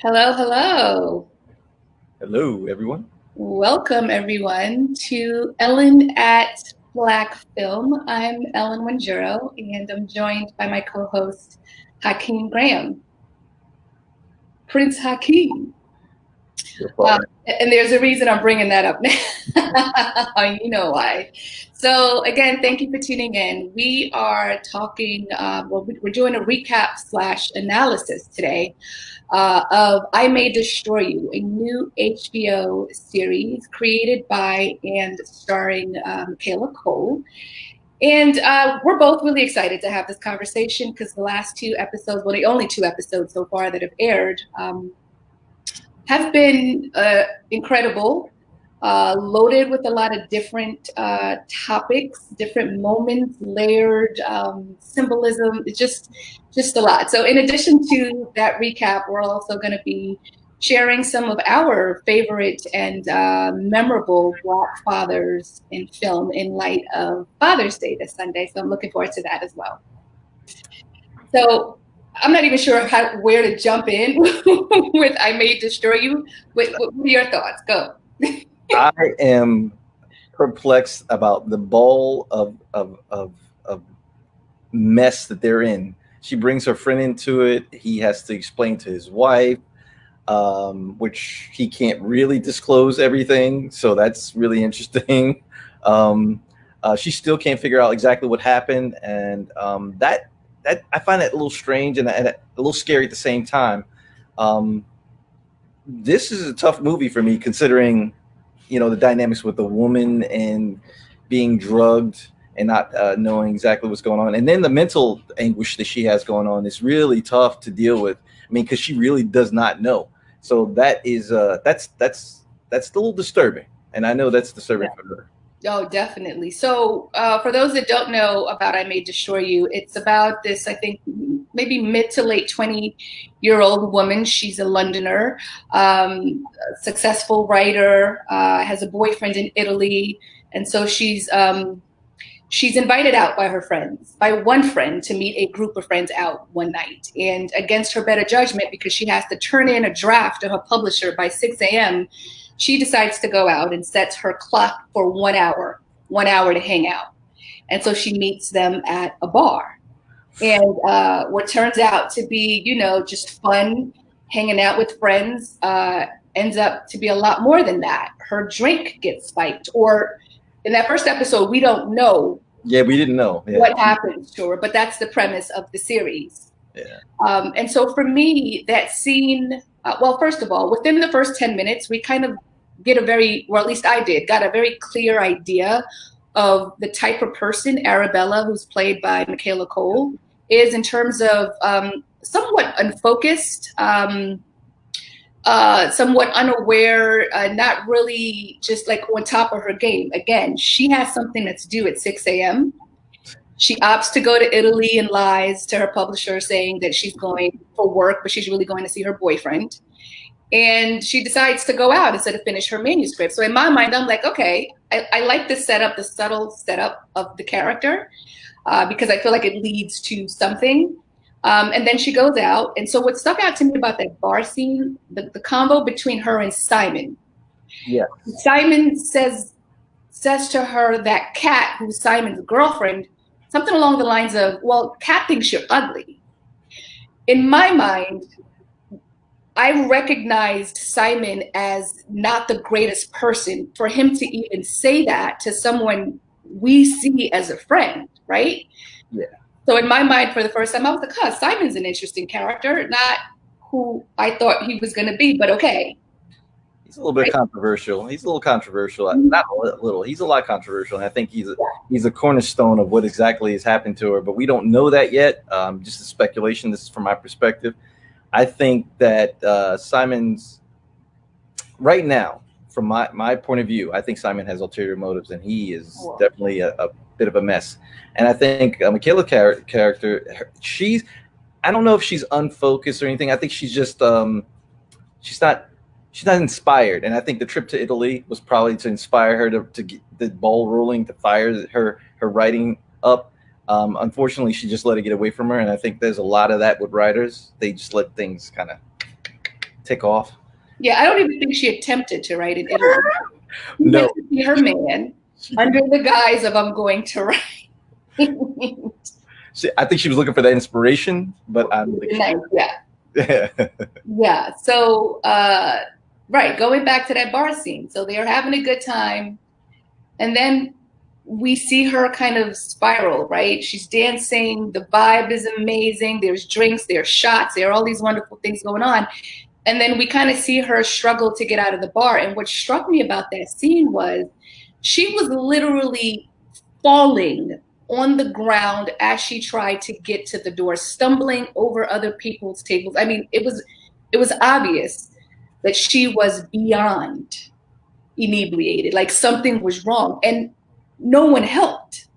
Hello, hello. Hello, everyone. Welcome, everyone, to Ellen at Blackfilm. I'm Ellen Wanjuro, and I'm joined by my co-host, Hakeem Graham. Prince Hakeem. Your Um, father. and there's a reason I'm bringing that up now. You know why. So, again, thank you for tuning in. We are talking, we're doing a recap slash analysis today of I May Destroy You, a new HBO series created by and starring Michaela Coel. And we're both really excited to have this conversation because the last two episodes, well, the only two episodes so far that have aired, have been incredible, loaded with a lot of different topics, different moments, layered symbolism. It's just a lot. So, in addition to that recap, we're also going to be sharing some of our favorite and memorable Black fathers in film in light of Father's Day this Sunday. So, I'm looking forward to that as well. So I'm not even sure where to jump in with I May Destroy You. What are your thoughts? Go. I am perplexed about the ball of mess that they're in. She brings her friend into it. He has to explain to his wife, which he can't really disclose everything. So that's really interesting. She still can't figure out exactly what happened, and that I find that a little strange and a little scary at the same time. Um, this is a tough movie for me considering the dynamics with the woman and being drugged and not knowing exactly what's going on, and then the mental anguish that she has going on is really tough to deal with. I mean, because she really does not know. So that is that's a little disturbing, and I know that's disturbing for her. Oh, definitely. So, for those that don't know about I May Destroy You, it's about this, I think, maybe mid to late 20-year-old woman. She's a Londoner, successful writer, has a boyfriend in Italy. And so she's invited out by her friends, by one friend, to meet a group of friends out one night. And against her better judgment, because she has to turn in a draft to her publisher by 6 a.m., she decides to go out and sets her clock for 1 hour to hang out. And so she meets them at a bar. And what turns out to be, just fun, hanging out with friends, ends up to be a lot more than that. Her drink gets spiked, or in that first episode, we don't know Yeah, we didn't know. Yeah, what happens to her, but that's the premise of the series. yeah, And so for me, that scene, well, first of all, within the first 10 minutes, we kind of get a very, or at least I did, got a very clear idea of the type of person Arabella, who's played by Michaela Coel, is in terms of somewhat unfocused, somewhat unaware, not really just like on top of her game. Again, she has something that's due at 6 a.m. She opts to go to Italy and lies to her publisher saying that she's going for work, but she's really going to see her boyfriend. And she decides to go out instead of finish her manuscript. So in my mind, I'm like, okay, I like the setup, the subtle setup of the character, because I feel like it leads to something. And then she goes out. And so what stuck out to me about that bar scene, the combo between her and Simon. yeah. Simon says to her that Kat, who's Simon's girlfriend, something along the lines of, well, Kat thinks you're ugly. In my mind, I recognized Simon as not the greatest person for him to even say that to someone we see as a friend, right? Yeah. So in my mind, for the first time, I was like, huh, Simon's an interesting character, not who I thought he was going to be, but okay. He's a little bit Right? controversial. He's a little controversial. Mhm. Not a little. He's a lot controversial, and I think he's a cornerstone of what exactly has happened to her. But we don't know that yet. Just a speculation. This is from my perspective. I think that Simon's right now, from my point of view, I think Simon has ulterior motives, and he is Cool. definitely a bit of a mess. And I think Michaela character, she's I don't know if she's unfocused or anything. I think she's just she's not she's not inspired, and I think the trip to Italy was probably to inspire her to get the ball rolling, to fire her writing up. Unfortunately, she just let it get away from her, and I think there's a lot of that with writers. They just let things kind of take off. Yeah, I don't even think she attempted to write in Italy. She went No, to see her man she did. under the guise of I'm going to write. I think she was looking for that inspiration, but I don't think she Nice, yeah. did. Yeah. So right, going back to that bar scene. So they're having a good time. And then we see her kind of spiral, right? She's dancing, the vibe is amazing. There's drinks, there's shots, there are all these wonderful things going on. And then we kind of see her struggle to get out of the bar. And what struck me about that scene was she was literally falling on the ground as she tried to get to the door, stumbling over other people's tables. I mean, it was obvious that she was beyond inebriated, like something was wrong, and no one helped.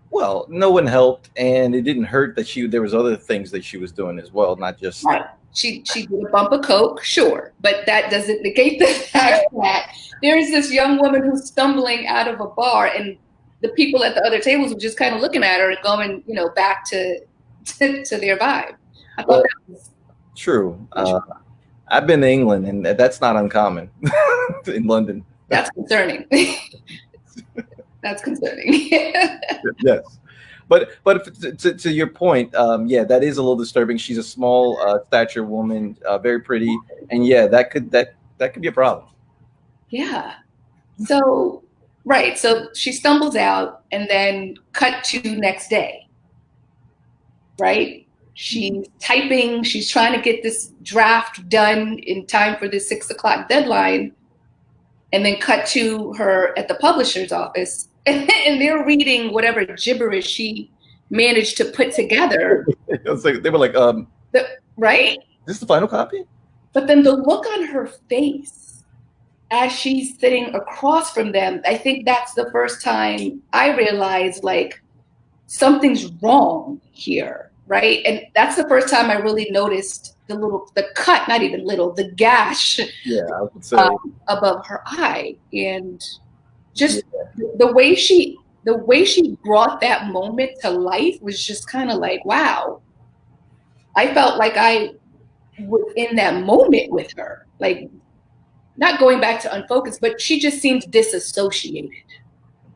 Well, no one helped, and it didn't hurt that there was other things that she was doing as well, not just. Right. She did a bump of coke, sure, but that doesn't negate the fact that there is this young woman who's stumbling out of a bar, and the people at the other tables were just kind of looking at her and going, back to their vibe. I thought Well, that was true. I've been to England, and that's not uncommon in London. that's concerning. That's concerning. Yes, but to your point, yeah, that is a little disturbing. She's a small stature woman, very pretty, and yeah, that could be a problem. Yeah. So, right. So she stumbles out and then cut to next day, right? She's typing, she's trying to get this draft done in time for the 6 o'clock deadline, and then cut to her at the publisher's office. And they're reading whatever gibberish she managed to put together. It was like, they were like, Right? "This is the final copy." But then the look on her face as she's sitting across from them, I think that's the first time I realized like something's wrong here, right? And that's the first time I really noticed the cut, not even little, the gash Yeah, I would say. above her eye, and just the way she brought that moment to life was just kind of like, wow. I felt like I was in that moment with her, like not going back to unfocused, but she just seemed disassociated.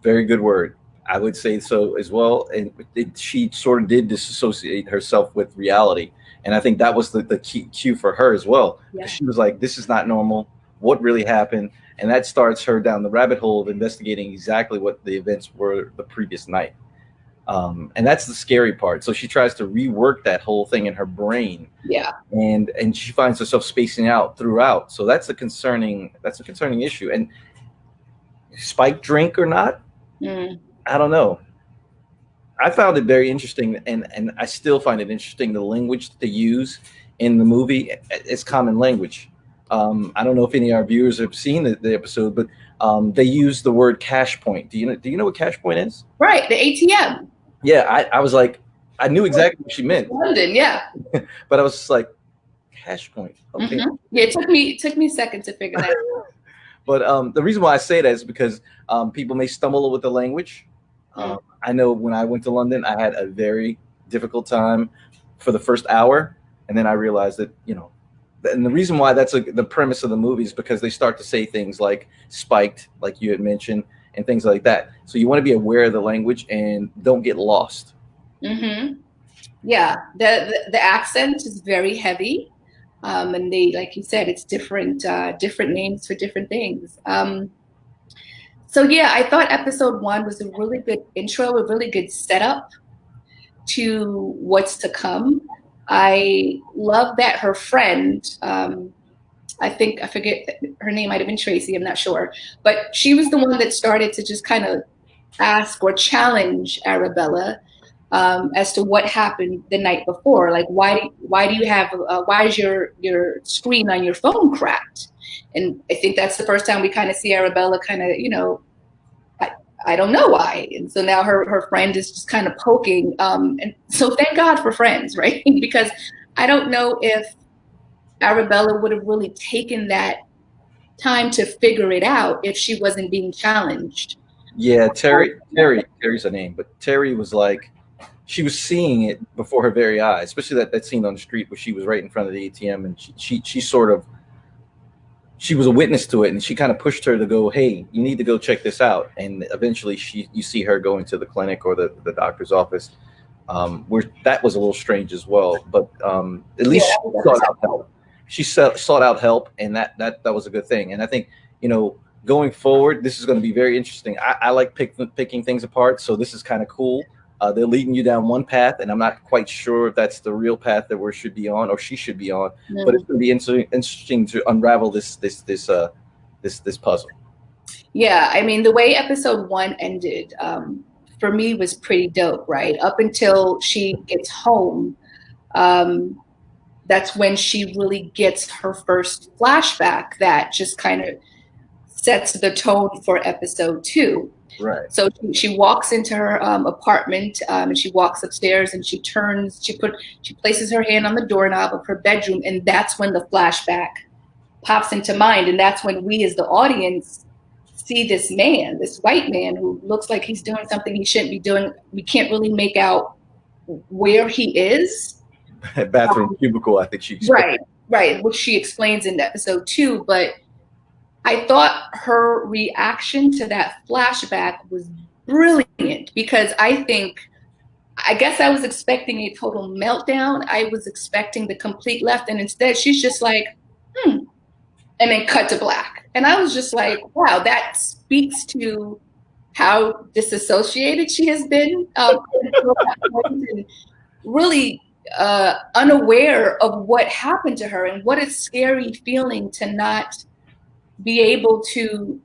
Very good word. I would say so as well. And she sort of did disassociate herself with reality. And I think that was the key cue for her as well. Yeah. She was like, this is not normal. What really happened? And that starts her down the rabbit hole of investigating exactly what the events were the previous night. And that's the scary part. So she tries to rework that whole thing in her brain. Yeah. And she finds herself spacing out throughout. So that's a concerning issue. And spike drink or not, I don't know. I found it very interesting, and I still find it interesting the language that they use in the movie. It's common language. I don't know if any of our viewers have seen the episode, but they use the word cash point. Do you know what cash point is? Right, the ATM. Yeah, I was like, I knew exactly what she meant, London, yeah. but I was just like, cash point. Okay. Yeah, it took me a second to figure that out. But the reason why I say that is because people may stumble with the language. I know when I went to London, I had a very difficult time for the first hour, and then I realized that and the reason why that's the premise of the movie is because they start to say things like spiked, like you had mentioned, and things like that. So you want to be aware of the language and don't get lost. Yeah, the accent is very heavy, and they, like you said, it's different names for different things. So yeah, I thought episode 1 was a really good intro, a really good setup to what's to come. I love that her friend, I forget her name, might have been Tracy, I'm not sure, but she was the one that started to just kind of ask or challenge Arabella as to what happened the night before. Like, why do you have why is your screen on your phone cracked? And I think that's the first time we kind of see Arabella kind of, I don't know why. And so now her friend is just kind of poking. And so thank God for friends, right? Because I don't know if Arabella would have really taken that time to figure it out if she wasn't being challenged. Yeah, Terry's her name, but Terry was like, she was seeing it before her very eyes, especially that scene on the street where she was right in front of the ATM, and she sort of she was a witness to it, and she kind of pushed her to go, hey, you need to go check this out. And eventually you see her going to the clinic or the doctor's office, where that was a little strange as well. But at Yeah, least she that sought was out help. She sought out help, and that was a good thing. And I think, going forward, this is going to be very interesting. I like picking things apart, so this is kind of cool. They're leading you down one path, and I'm not quite sure if that's the real path that we should be on or she should be on. But it's Mhm. going to be interesting to unravel this puzzle. Yeah, I mean, the way episode one ended, for me was pretty dope, right? Up until she gets home, um, that's when she really gets her first flashback that just kind of sets the tone for episode two. Right. So she walks into her apartment, and she walks upstairs, and she places her hand on the doorknob of her bedroom, and that's when the flashback pops into mind, and that's when we as the audience see this man, this white man who looks like he's doing something he shouldn't be doing. We can't really make out where he is. Bathroom cubicle, I think she explained. Right, right, which she explains in episode two, but I thought her reaction to that flashback was brilliant because I guess I was expecting a total meltdown. I was expecting the complete left, and instead she's just like, hmm, and then cut to black. And I was just like, wow, that speaks to how disassociated she has been, and really unaware of what happened to her and what a scary feeling to not be able to,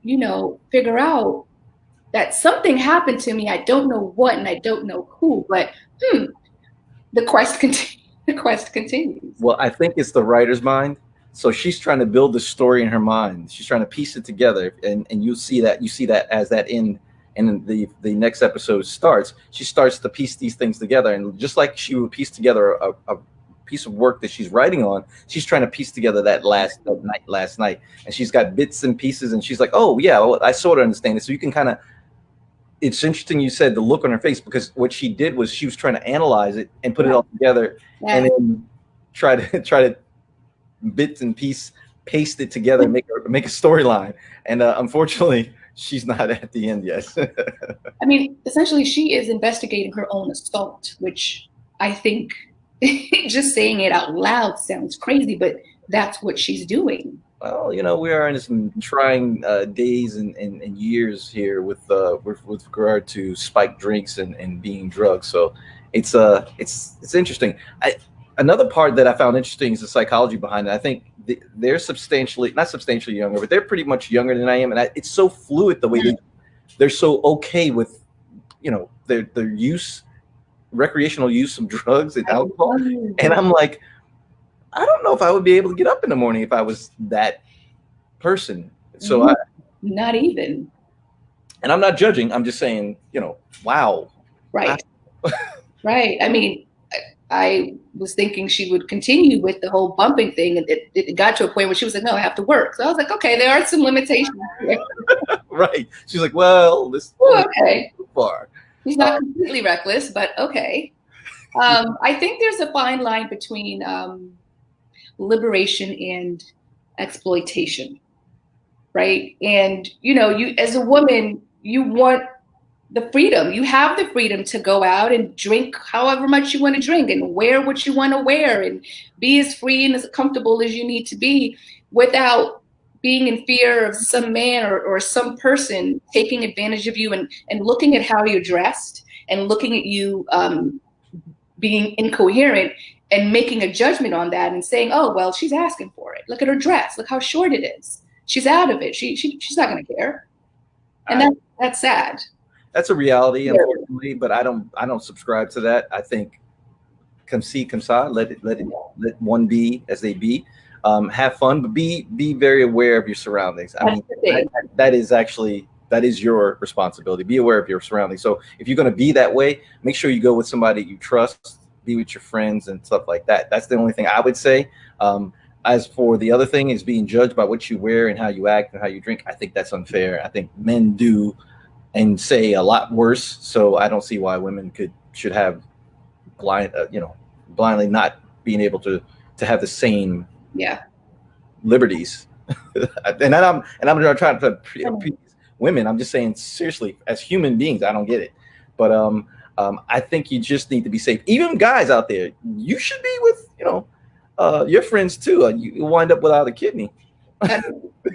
figure out that something happened to me. I don't know what and I don't know who, but the quest continues. The quest continues. Well, I think it's the writer's mind. So she's trying to build the story in her mind. She's trying to piece it together, and you see that as that end, and the next episode starts. She starts to piece these things together, and just like she would piece together a piece of work that she's writing on, she's trying to piece together that last night, and she's got bits and pieces, and she's like, oh yeah, well, I sort of understand it. So you can kind of. It's interesting you said the look on her face, because what she did was she was trying to analyze it and put it all together, Yeah. and then try to bits and piece paste it together and make a storyline. And unfortunately, she's not at the end yet. I mean, essentially, she is investigating her own assault, which I think just saying it out loud sounds crazy, but that's what she's doing. Well, we are in some trying days and years here with regard to spiked drinks and being drugged. So it's interesting. Another part that I found interesting is the psychology behind it. I think they're not substantially younger, but they're pretty much younger than I am, and it's so fluid the way they're so okay with their recreational use of drugs and alcohol. And I'm like, I don't know if I would be able to get up in the morning if I was that person. So not even. And I'm not judging. I'm just saying, wow. Right. Right. I mean, I was thinking she would continue with the whole bumping thing, and it got to a point where she was like, no, I have to work. So I was like, okay, there are some limitations here. Right. She's like, well, this okay. Too far. She's not completely reckless, but okay. I think there's a fine line between liberation and exploitation, right? And you as a woman, you want the freedom. You have the freedom to go out and drink however much you want to drink and wear what you want to wear and be as free and as comfortable as you need to be without being in fear of some man or some person taking advantage of you and looking at how you're dressed and looking at you being incoherent and making a judgment on that and saying, oh, well, she's asking for it. Look at her dress. Look how short it is. She's out of it. She's not going to care. And that's sad. That's a reality, unfortunately, but I don't subscribe to that. I think come see, come saw, let one be as they be. Have fun, but be very aware of your surroundings. I mean, that is your responsibility. Be aware of your surroundings. So if you're going to be that way, make sure you go with somebody you trust. Be with your friends and stuff like that. That's the only thing I would say. As for the other thing is being judged by what you wear and how you act and how you drink, I think that's unfair. I think men do and say a lot worse. So I don't see why women should have blindly not being able to have the same liberties and I'm not trying to appease women. I'm just saying seriously, as human beings, I don't get it. But I think you just need to be safe. Even guys out there, you should be with your friends too. You wind up without a kidney. Uh,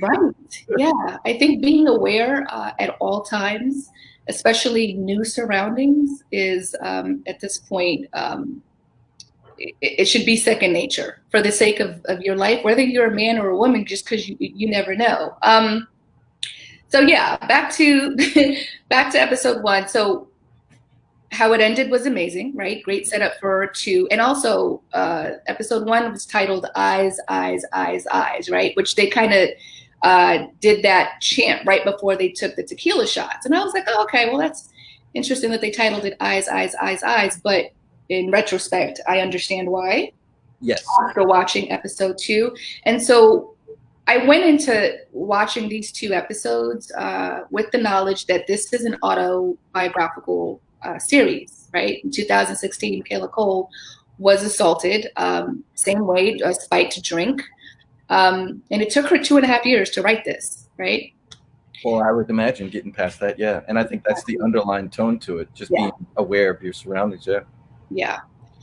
right. Yeah. I think being aware at all times, especially new surroundings, is at this point, it should be second nature for the sake of your life, whether you're a man or a woman, just because you never know. So yeah, back to back to episode one. So how it ended was amazing, right? Great setup for two. And also, episode one was titled Eyes, Eyes, Eyes, Eyes, right? Which they kind of did that chant right before they took the tequila shots. And I was like, oh, okay, well, that's interesting that they titled it Eyes, Eyes, Eyes, Eyes. But in retrospect, I understand why Yes. after watching episode two. And so I went into watching these two episodes with the knowledge that this is an autobiographical series, right? In 2016, Michaela Coel was assaulted, same way, a spike to drink. And it took her 2.5 years to write this, right? Well, I would imagine getting past that, yeah. And I think that's the underlying tone to it, just Yeah. being aware of your surroundings, yeah. Yeah.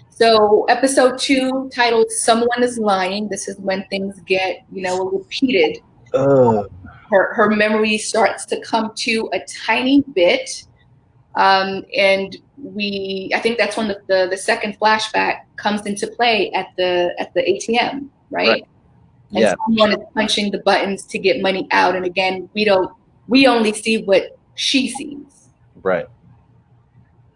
So episode two, titled "Someone is Lying." This is when things get, repeated. Uh, Her memory starts to come to a tiny bit, and I think that's when the second flashback comes into play at the ATM, right? And yeah, someone is punching the buttons to get money out, and again, we only see what she sees. right.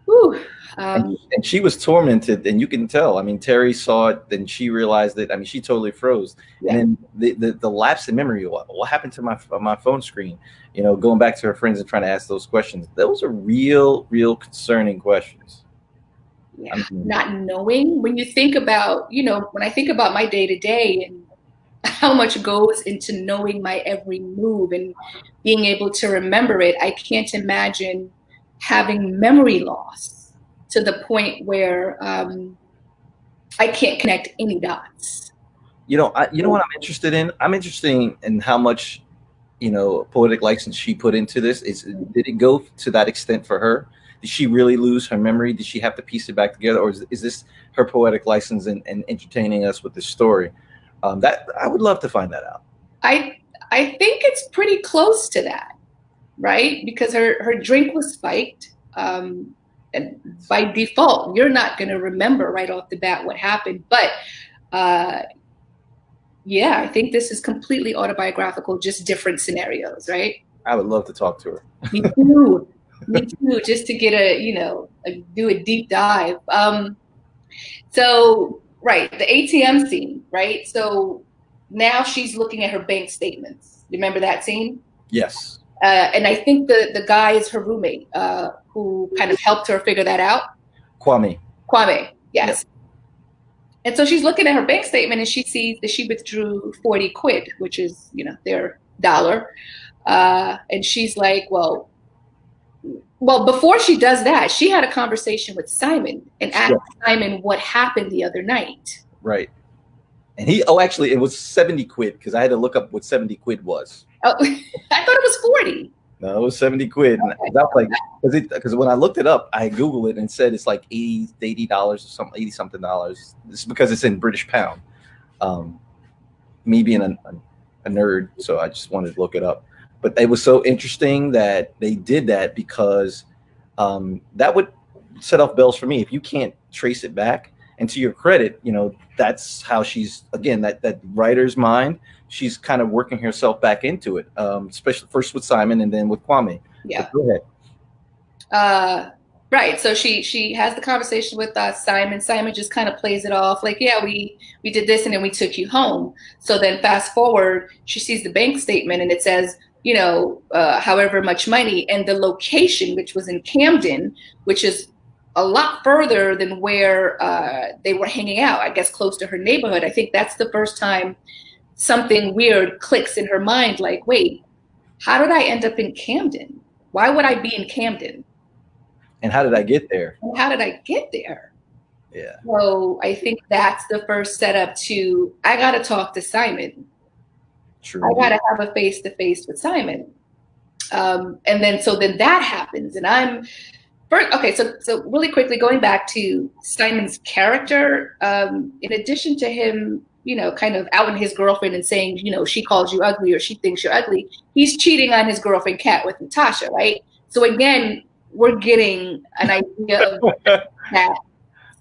Whew. And she was tormented, and you can tell. I mean, Terry saw it, then she realized it. I mean, she totally froze. Yeah. And then the lapse in memory. What happened to my phone screen? Going back to her friends and trying to ask those questions. Those are real concerning questions. Yeah, not knowing. When you think about, when I think about my day to day and how much goes into knowing my every move and being able to remember it, I can't imagine having memory loss to the point where I can't connect any dots. You know what I'm interested in? I'm interested in how much poetic license she put into this. Did it go to that extent for her? Did she really lose her memory? Did she have to piece it back together, or is this her poetic license and entertaining us with this story? That I would love to find that out. I think it's pretty close to that, right? Because her drink was spiked. And by default, you're not going to remember right off the bat what happened. But yeah, I think this is completely autobiographical, just different scenarios, right? I would love to talk to her. Me too. Me too, just to get do a deep dive. So, right, the ATM scene, right? So now she's looking at her bank statements. Remember that scene? Yes. And I think the guy is her roommate who kind of helped her figure that out. Kwame, yes. Yep. And so she's looking at her bank statement and she sees that she withdrew 40 quid, which is, their dollar. And she's like, well, before she does that, she had a conversation with Simon and asked Simon what happened the other night. Right. And actually, it was 70 quid because I had to look up what 70 quid was. Oh, I thought it was 40. No, it was 70 quid. Okay. And I was like, because when I looked it up, I Googled it and it said it's like $80 or something, 80 something dollars. It's because it's in British pound. Me being a nerd, so I just wanted to look it up. But it was so interesting that they did that because that would set off bells for me. If you can't trace it back, and to your credit, that's how she's, again, that writer's mind. She's kind of working herself back into it, especially first with Simon and then with Kwame. Yeah. But go ahead. Right. So she has the conversation with Simon. Simon just kind of plays it off like, yeah, we did this and then we took you home. So then fast forward, she sees the bank statement and it says, however much money, and the location, which was in Camden, which is a lot further than where they were hanging out, I guess close to her neighborhood. I think that's the first time something weird clicks in her mind, like, wait, how did I end up in Camden? Why would I be in Camden? And how did I get there? And how did I get there? Yeah. So I think that's the first setup to, I got to talk to Simon. True I got indeed. to have a face to face with Simon. And then so then that happens, and I'm first, okay. So really quickly going back to Simon's character, in addition to him, kind of outing his girlfriend and saying, she calls you ugly or she thinks you're ugly, he's cheating on his girlfriend Kat with Natasha, right? So again, we're getting an idea of that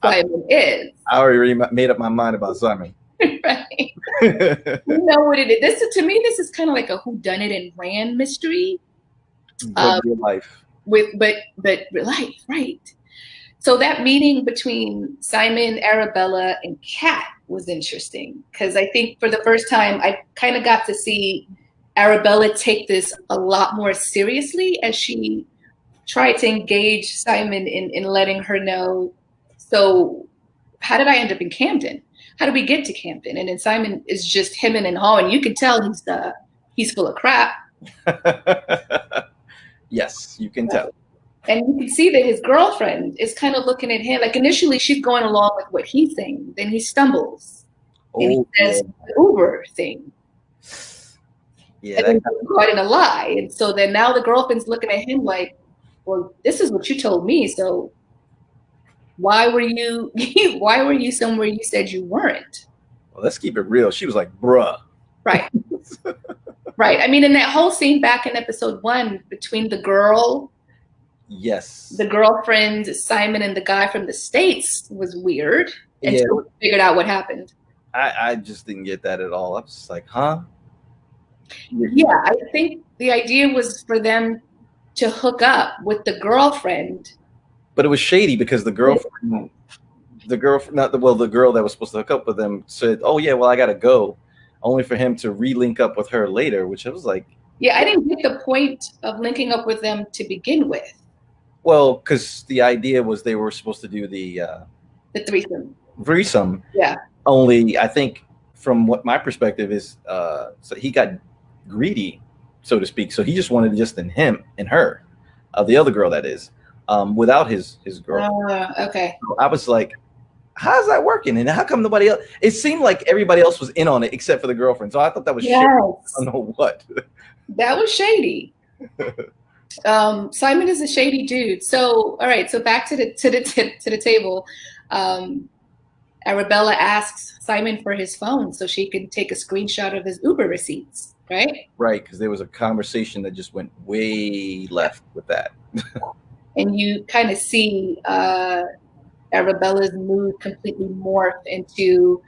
I, Simon is. I already made up my mind about Simon. Right? You know what it is. This to me, this is kind of like a whodunit and Rand mystery. But Um, real life. but life, right? So that meeting between Simon, Arabella, and Kat was interesting because I think for the first time I kind of got to see Arabella take this a lot more seriously as she tried to engage Simon in letting her know. So how did I end up in Camden? How did we get to Camden? And then Simon is just hemming and hawing. You can tell he's full of crap. Yes, you can tell. And you can see that his girlfriend is kind of looking at him. Like initially she's going along with what he's saying. Then he stumbles and he Oh yeah, says the Uber thing. yeah. And then he's caught in a lie. And so then now the girlfriend's looking at him like, well, this is what you told me. So why were you why were you somewhere you said you weren't? Well, let's keep it real. She was like, "Bruh." Right. Right. I mean, in that whole scene back in episode 1 between Yes. the girlfriend, Simon, and the guy from the States was weird Yeah. until we figured out what happened. I just didn't get that at all. I was just like, huh? Yeah, I think the idea was for them to hook up with the girlfriend. But it was shady because the girlfriend, not the well, the girl that was supposed to hook up with them said, "Oh yeah, well I gotta go," only for him to re-link up with her later, which I was like, Yeah, I didn't get the point of linking up with them to begin with. well, because the idea was they were supposed to do The threesome. threesome. Yeah. Only I think from what my perspective is, so he got greedy, so to speak. So he just wanted just in him and her, the other girl that is, without his girlfriend. Okay. So I was like, how's that working? And how come nobody else? It seemed like everybody else was in on it except for the girlfriend. So I thought that was shit. I Yes. don't know what. That was shady. Simon is a shady dude. So, all right. So back to the table. Arabella asks Simon for his phone so she can take a screenshot of his Uber receipts. Right. Right, because there was a conversation that just went way left with that. And you kind of see Arabella's mood completely morph into,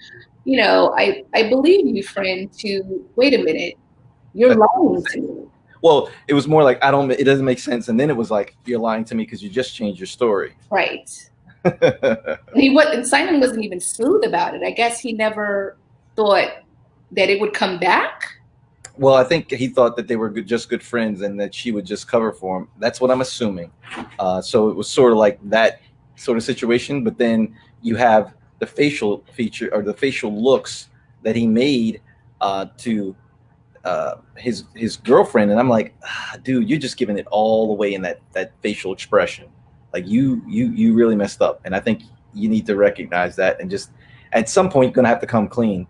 I believe you, friend. To wait a minute, you're lying to me. Well, it was more like it doesn't make sense, and then it was like you're lying to me because you just changed your story. Right. And Simon wasn't even smooth about it. I guess he never thought that it would come back. Well, I think he thought that they were just good friends and that she would just cover for him. That's what I'm assuming. So it was sort of like that sort of situation. But then you have the facial feature or the facial looks that he made to his girlfriend, and I'm like, dude, you're just giving it all away in that facial expression. Like you really messed up, and I think you need to recognize that and just at some point you're gonna have to come clean.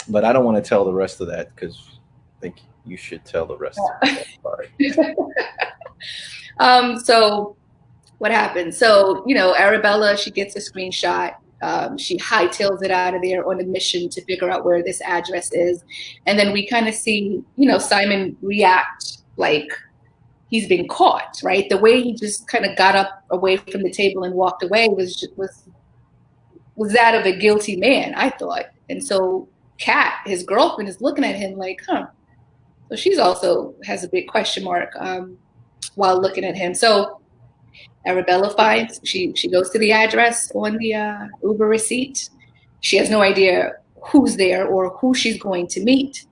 But I don't want to tell the rest of that because I think you should tell the rest of that part. So what happened? So, Arabella, she gets a screenshot. She hightails it out of there on a mission to figure out where this address is. And then we kind of see, Simon react like he's been caught, right? The way he just kind of got up away from the table and walked away was that of a guilty man, I thought. And so Kat, his girlfriend, is looking at him like, huh. So she's also has a big question mark while looking at him. So Arabella finds, she goes to the address on the Uber receipt. She has no idea who's there or who she's going to meet.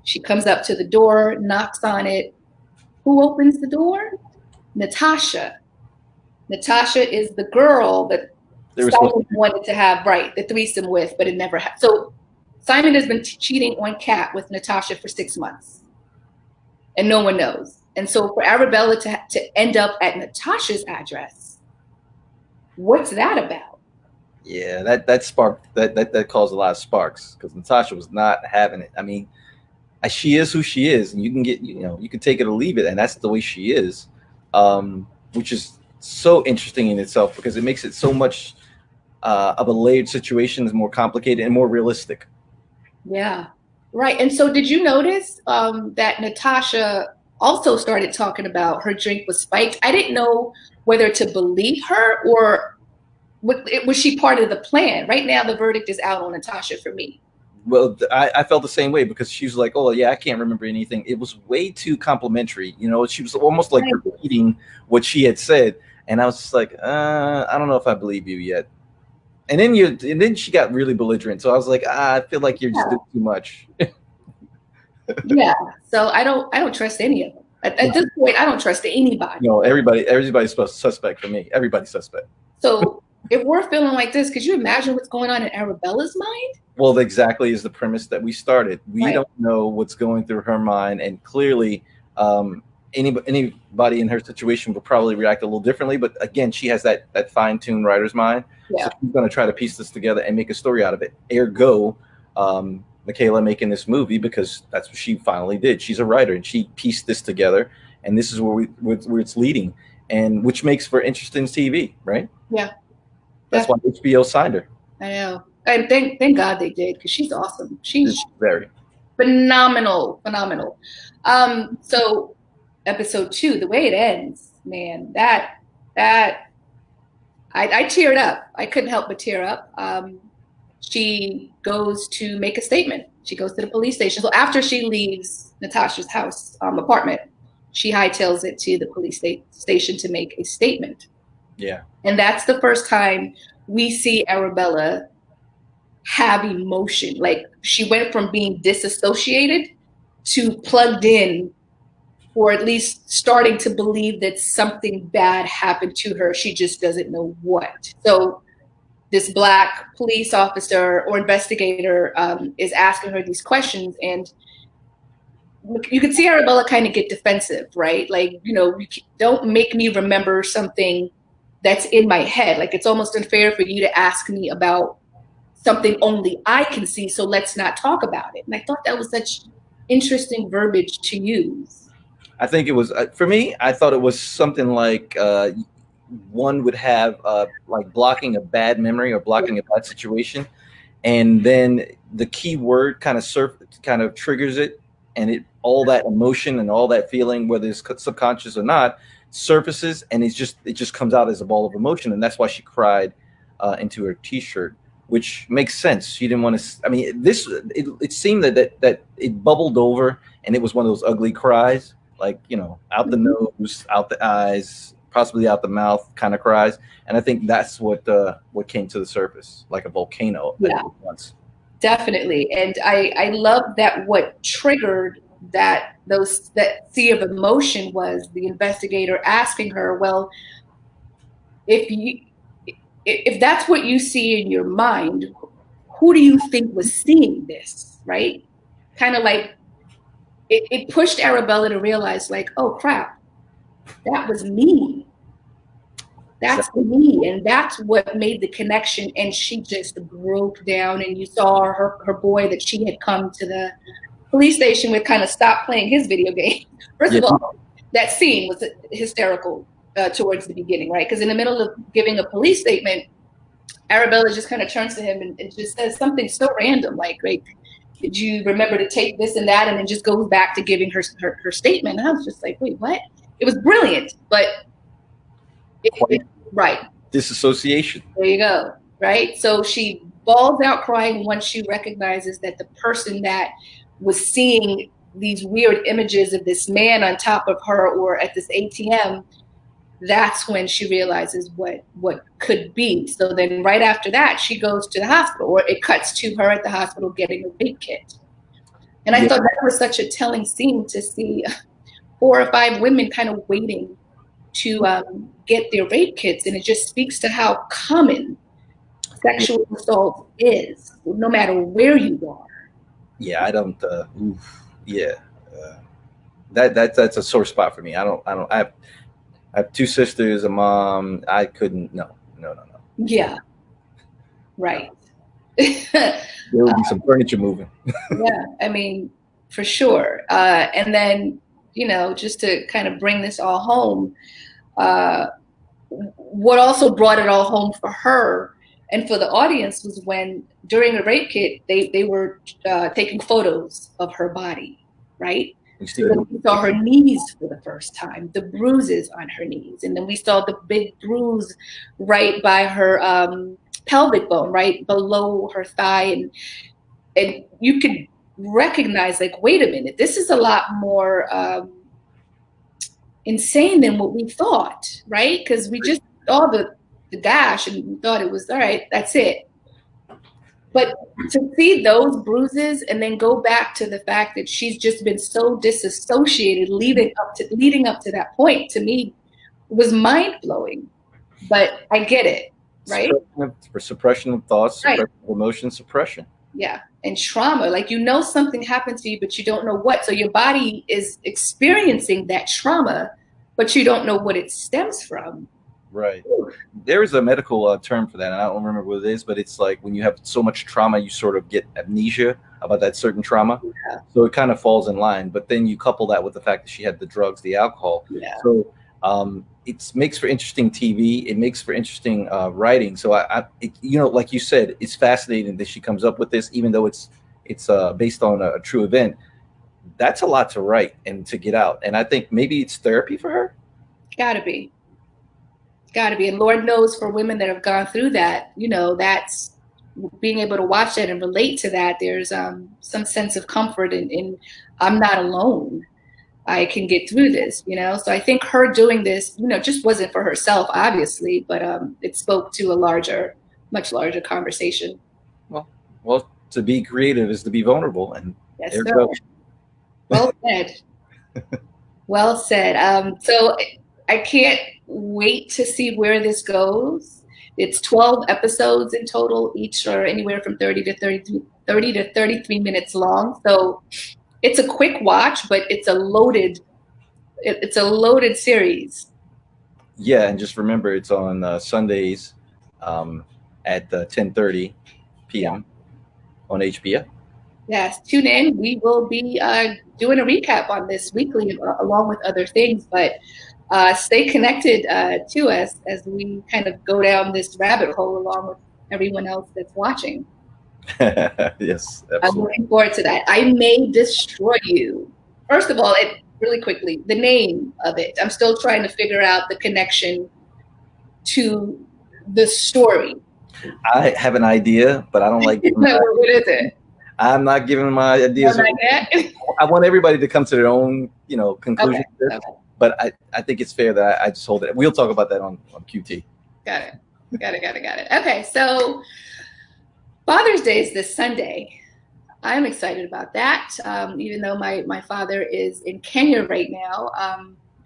She comes up to the door, knocks on it. Who opens the door? Natasha. Natasha is the girl that Simon wanted to have, right, the threesome with, but it never happened. So Simon has been cheating on Kat with Natasha for 6 months, and no one knows. And so for Arabella to end up at Natasha's address, what's that about? Yeah, that sparked that caused a lot of sparks because Natasha was not having it. I mean, she is who she is, and you can get, you can take it or leave it, and that's the way she is, which is so interesting in itself because it makes it so much of a layered situation is more complicated and more realistic. Yeah. Right. And so did you notice that Natasha also started talking about her drink was spiked? I didn't know whether to believe her or was she part of the plan? Right now, the verdict is out on Natasha for me. Well, I felt the same way because she was like, "Oh yeah, I can't remember anything." It was way too complimentary. She was almost like Right. repeating what she had said, and I was just like, "I don't know if I believe you yet." And then she got really belligerent. So I was like, I feel like you're just doing too much. Yeah. So I don't trust any of them. At this point, I don't trust anybody. Everybody's suspect for me. Everybody's suspect. So if we're feeling like this, could you imagine what's going on in Arabella's mind? Well, exactly is the premise that we started. We Right. don't know what's going through her mind, and clearly, anybody in her situation would probably react a little differently. But again, she has that fine-tuned writer's mind, so Yeah. she's going to try to piece this together and make a story out of it. Ergo, Michaela making this movie because that's what she finally did. She's a writer, and she pieced this together, and this is where it's leading, and which makes for interesting TV, right? Yeah. That's why HBO signed her. I know. And thank God they did because she's awesome. She's Very. phenomenal, phenomenal. So episode 2, the way it ends, man, that I teared up. I couldn't help but tear up. She goes to make a statement. She goes to the police station. So after she leaves Natasha's house apartment, she hightails it to the police station to make a statement. Yeah. And that's the first time we see Arabella have emotion. Like she went from being disassociated to plugged in, or at least starting to believe that something bad happened to her. She just doesn't know what. So this Black police officer or investigator is asking her these questions, and you can see Arabella kind of get defensive, right? Like, don't make me remember something that's in my head. Like, it's almost unfair for you to ask me about something only I can see, so let's not talk about it. And I thought that was such interesting verbiage to use. I think it was for me. I thought it was something like one would have like blocking a bad memory or blocking a bad situation, and then the key word kind of triggers it, and all that emotion and all that feeling, whether it's subconscious or not, surfaces, and it just comes out as a ball of emotion, and that's why she cried into her T-shirt, which makes sense. She didn't want to. I mean, it seemed that it bubbled over, and it was one of those ugly cries, like out the nose, out the eyes, possibly out the mouth kind of cries. And I think that's what came to the surface, like a volcano Yeah, once. definitely. And I love that what triggered that sea of emotion was the investigator asking her, well, if you if that's what you see in your mind, who do you think was seeing this, right? Kind of like it pushed Arabella to realize, like, oh crap, that was me. That's me. And that's what made the connection. And she just broke down. And you saw her boy that she had come to the police station with kind of stop playing his video game. First Yeah. of all, that scene was hysterical towards the beginning, right? Because in the middle of giving a police statement, Arabella just kind of turns to him and just says something so random, like, did you remember to take this and that? And then just goes back to giving her statement. And I was just like, wait, what? It was brilliant, but right. Disassociation. There you go. Right. So she bawls out crying once she recognizes that the person that was seeing these weird images of this man on top of her or at this ATM, that's when she realizes what could be. So then right after that, she goes to the hospital, or it cuts to her at the hospital getting a rape kit. And I thought that was such a telling scene to see 4 or 5 women kind of waiting to get their rape kits. And it just speaks to how common sexual assault is, no matter where you are. Yeah, I don't. Yeah, that's a sore spot for me. I have 2 sisters, a mom. I couldn't. No. Yeah, right. There would be some furniture moving. Yeah, I mean, for sure. And then, just to kind of bring this all home, uh, what also brought it all home for her and for the audience was when during the rape kit they were taking photos of her body, right? You see So then we saw her knees for the first time, the bruises on her knees, and then we saw the big bruise right by her pelvic bone, right below her thigh, and you could recognize, like, wait a minute, this is a lot more insane than what we thought, right? Because we just saw the gash and we thought it was all right, that's it. But to see those bruises and then go back to the fact that she's just been so disassociated leading up to that point, to me was mind blowing. But I get it, right? Suppression of thoughts, Right. suppression of emotion, suppression. Yeah. And trauma, like, something happened to you, but you don't know what. So your body is experiencing that trauma, but you don't know what it stems from. Right. There is a medical term for that, and I don't remember what it is, but it's like when you have so much trauma, you sort of get amnesia about that certain trauma. Yeah. So it kind of falls in line. But then you couple that with the fact that she had the drugs, the alcohol. Yeah. So it makes for interesting TV. It makes for interesting writing. So like you said, it's fascinating that she comes up with this, even though it's based on a true event. That's a lot to write and to get out. And I think maybe it's therapy for her. Gotta be. And Lord knows, for women that have gone through that, that's being able to watch that and relate to that. There's some sense of comfort in I'm not alone. I can get through this, So I think her doing this, just wasn't for herself, obviously, but it spoke to a much larger conversation. Well, to be creative is to be vulnerable, and yes, there sir. goes. Well said. Well said. So I can't wait to see where this goes. It's 12 episodes in total. Each are anywhere from 30 to 33 minutes long. So it's a quick watch, but it's a loaded series. Yeah, and just remember, it's on Sundays at 10:30 p.m. on HBO. Yes, tune in. We will be doing a recap on this weekly, along with other things, but stay connected to us as we kind of go down this rabbit hole along with everyone else that's watching. Yes, absolutely. I'm looking forward to that. I May Destroy You. First of all, really quickly, the name of it. I'm still trying to figure out the connection to the story. I have an idea, but I don't like. What is it? I'm not giving my ideas. I want everybody to come to their own, conclusion. Okay. But I think it's fair that I just hold it. We'll talk about that on QT. Got it. Okay, so Father's Day is this Sunday. I'm excited about that. Even though my father is in Kenya right now,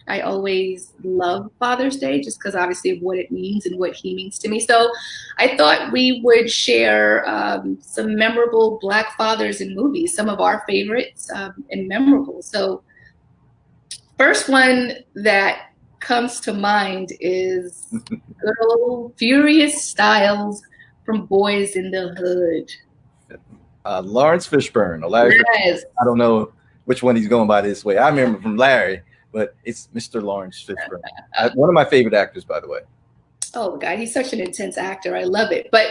I always love Father's Day just because obviously of what it means and what he means to me. So I thought we would share some memorable Black fathers in movies, some of our favorites and memorable. So first one that comes to mind is good old Furious Styles from Boys in the Hood. Lawrence Fishburne. Larry. Yes. I don't know which one he's going by this way. I remember from Larry, but it's Mr. Lawrence Fishburne. One of my favorite actors, by the way. Oh, God, he's such an intense actor. I love it. But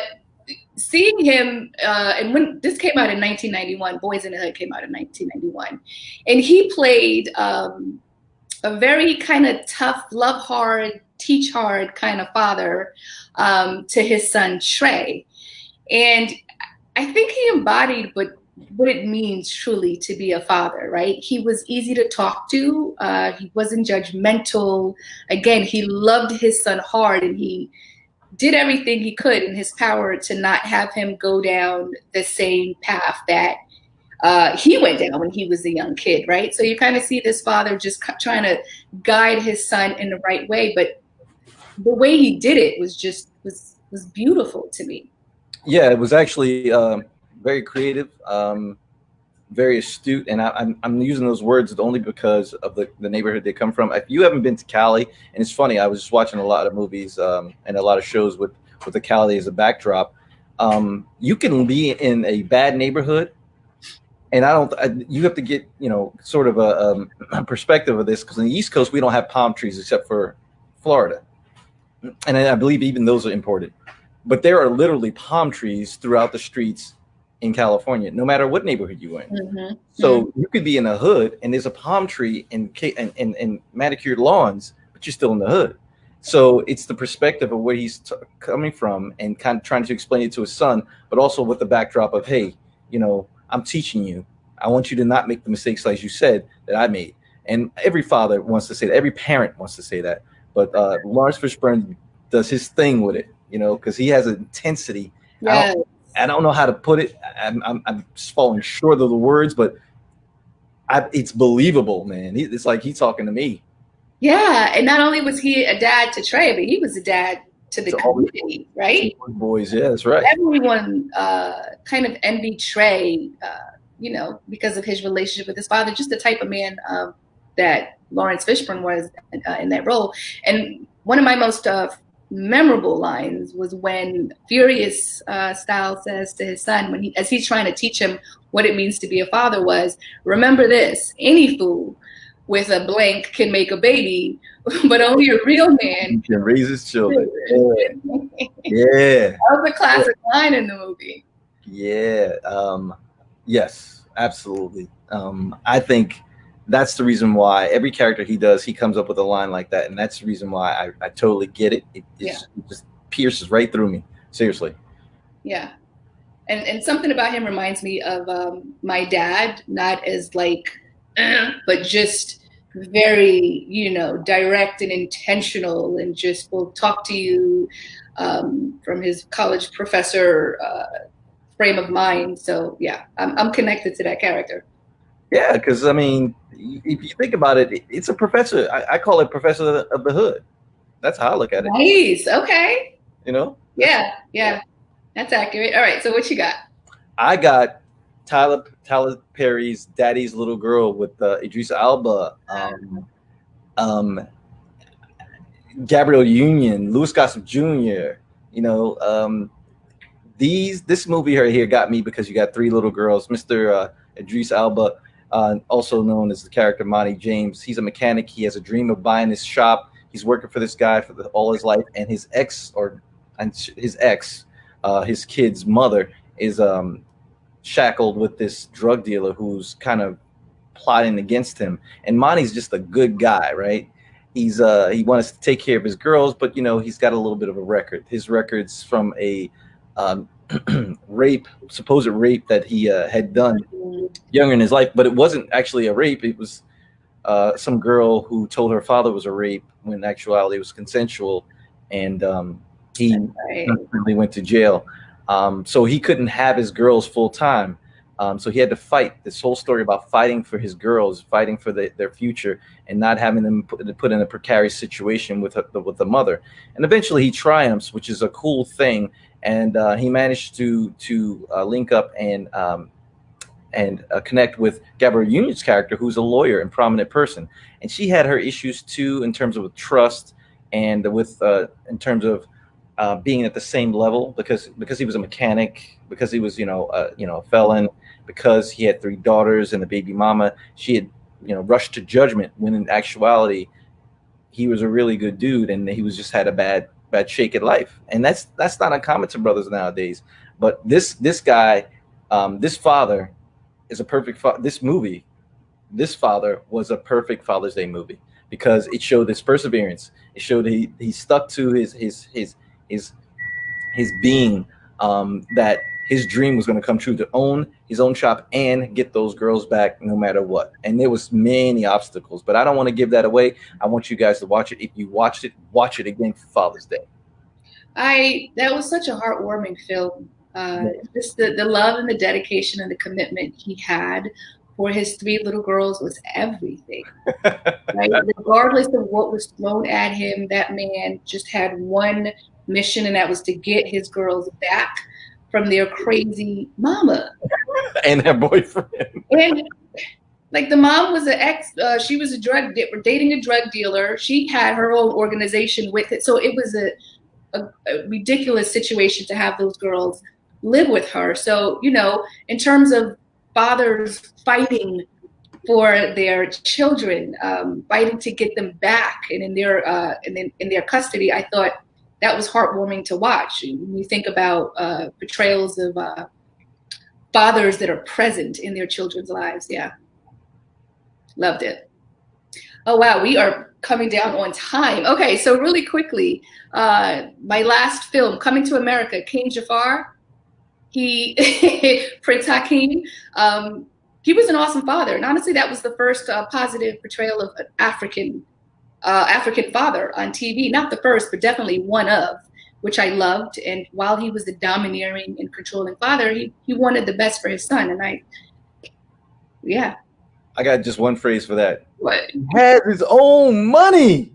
seeing him, and when this came out in 1991, Boys in the Hood came out in 1991, and he played a very kind of tough, love hard, teach hard kind of father to his son, Trey. And I think he embodied what it means truly to be a father, right? He was easy to talk to. He wasn't judgmental. Again, he loved his son hard, and he did everything he could in his power to not have him go down the same path that he went down when he was a young kid, right? So you kind of see this father just trying to guide his son in the right way, but the way he did it was beautiful to me. Yeah, it was actually very creative, very astute, and I'm using those words only because of the neighborhood they come from. If you haven't been to Cali, and it's funny, I was just watching a lot of movies and a lot of shows with the Cali as a backdrop. You can be in a bad neighborhood and you have to get, sort of a perspective of this, because on the East Coast we don't have palm trees except for Florida, and I believe even those are imported. But there are literally palm trees throughout the streets in California, no matter what neighborhood you're in. Mm-hmm. So you could be in a hood and there's a palm tree and manicured lawns, but you're still in the hood. So it's the perspective of where he's coming from, and kind of trying to explain it to his son, but also with the backdrop of, hey, I'm teaching you. I want you to not make the mistakes, like you said, that I made. And every father wants to say that. Every parent wants to say that. But Lawrence Fishburne does his thing with it, because he has an intensity. Yeah. I don't know how to put it. I'm falling short of the words, but it's believable, man. It's like he's talking to me. Yeah, and not only was he a dad to Trey, but he was a dad to the To all community, right? the boys, yeah, that's right. Everyone kind of envied Trey, because of his relationship with his father, just the type of man that Lawrence Fishburne was in that role. And one of my most memorable lines was when Furious Style says to his son, as he's trying to teach him what it means to be a father, was, remember this, any fool with a blank can make a baby, but only a real man He can raise his children. that Yeah. was a classic line in the movie. Yeah. Yes, absolutely. I think that's the reason why every character he does, he comes up with a line like that, and that's the reason why I totally get it. It just pierces right through me. Seriously. Yeah. And something about him reminds me of my dad, not as like, but just very, direct and intentional, and just will talk to you from his college professor frame of mind. So yeah, I'm connected to that character. Yeah, because I mean, if you think about it, it's a professor. I call it Professor of the Hood. That's how I look at it. Nice. Okay. You know? Yeah. That's accurate. All right. So what you got? I got Tyler Perry's Daddy's Little Girl with Idris Elba, Gabrielle Union, Louis Gossett Jr. This movie right here got me because you got three little girls. Mr. Idris Elba, also known as the character Monty James. He's a mechanic. He has a dream of buying this shop. He's working for this guy for all his life, and his kid's mother is shackled with this drug dealer who's kind of plotting against him. And Monty's just a good guy, right? He wants to take care of his girls, but he's got a little bit of a record. His record's from a supposed rape that he had done younger in his life, but it wasn't actually a rape. It was some girl who told her father was a rape when in actuality it was consensual, and he ultimately went to jail. So he couldn't have his girls full time. So he had to fight this whole story about fighting for his girls, fighting for their future, and not having them put in a precarious situation with the mother. And eventually he triumphs, which is a cool thing. And he managed to link up and connect with Gabrielle Union's character, who's a lawyer and prominent person. And she had her issues too, in terms of trust, and in terms of being at the same level, because he was a mechanic, because he was a felon, because he had three daughters and a baby mama. She had rushed to judgment, when in actuality he was a really good dude, and he was just had a bad shake at life. And that's not uncommon to brothers nowadays. But this guy, this father is a perfect this father was a perfect Father's Day movie, because it showed his perseverance. It showed he stuck to his being, that his dream was going to come true, to own his own shop and get those girls back no matter what. And there was many obstacles, but I don't want to give that away. I want you guys to watch it. If you watched it, watch it again for Father's Day. That was such a heartwarming film. Just the love and the dedication and the commitment he had for his three little girls was everything. Right? Regardless of what was thrown at him, that man just had one mission, and that was to get his girls back from their crazy mama and her boyfriend. And like, the mom was she was dating a drug dealer. She had her own organization with it, so it was a ridiculous situation to have those girls live with her. So in terms of fathers fighting for their children, fighting to get them back and in their custody. I thought that was heartwarming to watch. When you think about portrayals of fathers that are present in their children's lives, yeah, loved it. Oh wow, we are coming down on time. Okay, so really quickly, my last film, Coming to America, King Jafar. He Prince Hakeem. He was an awesome father, and honestly, that was the first positive portrayal of an African father on TV. Not the first, but definitely one of, which I loved. And while he was the domineering and controlling father, he wanted the best for his son. And yeah. I got just one phrase for that. What? He has his own money.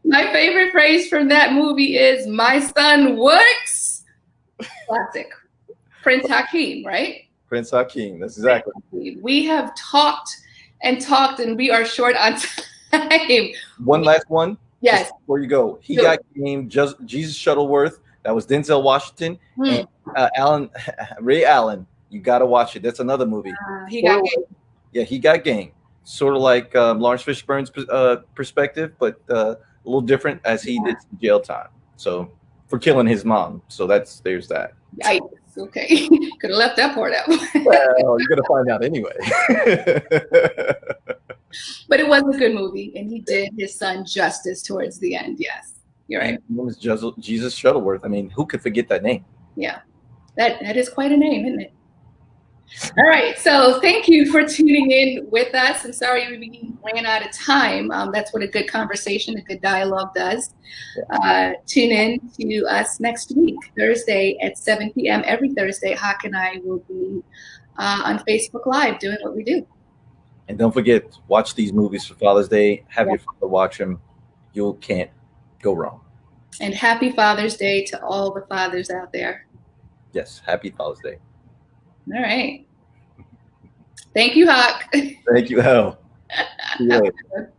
My favorite phrase from that movie is "My son works." Classic. Prince Hakeem, right? Prince Hakeem. That's exactly. We have talked and talked, and we are short on time. One last one. Yes. Just before you go, he got named Jesus Shuttleworth. That was Denzel Washington and Ray Allen. You got to watch it. That's another movie. He got game. Yeah, he got game. Sort of like Lawrence Fishburne's perspective, but a little different as he did some jail time. So for killing his mom. So there's that. Yikes. Okay. Could have left that part out. Well, you're gonna find out anyway. But it was a good movie, and he did his son justice towards the end. Yes, you're right. His name is Jesus Shuttleworth. I mean, who could forget that name? Yeah, that is quite a name, isn't it? All right, so thank you for tuning in with us. I'm sorry we ran out of time. That's what a good conversation, a good dialogue does. Tune in to us next week, Thursday at 7 p.m. Every Thursday, Hawk and I will be on Facebook Live doing what we do. And don't forget, watch these movies for Father's Day. Have your father watch them. You can't go wrong. And happy Father's Day to all the fathers out there. Yes, happy Father's Day. All right. Thank you, Hawk. Thank you, Hal. See you later.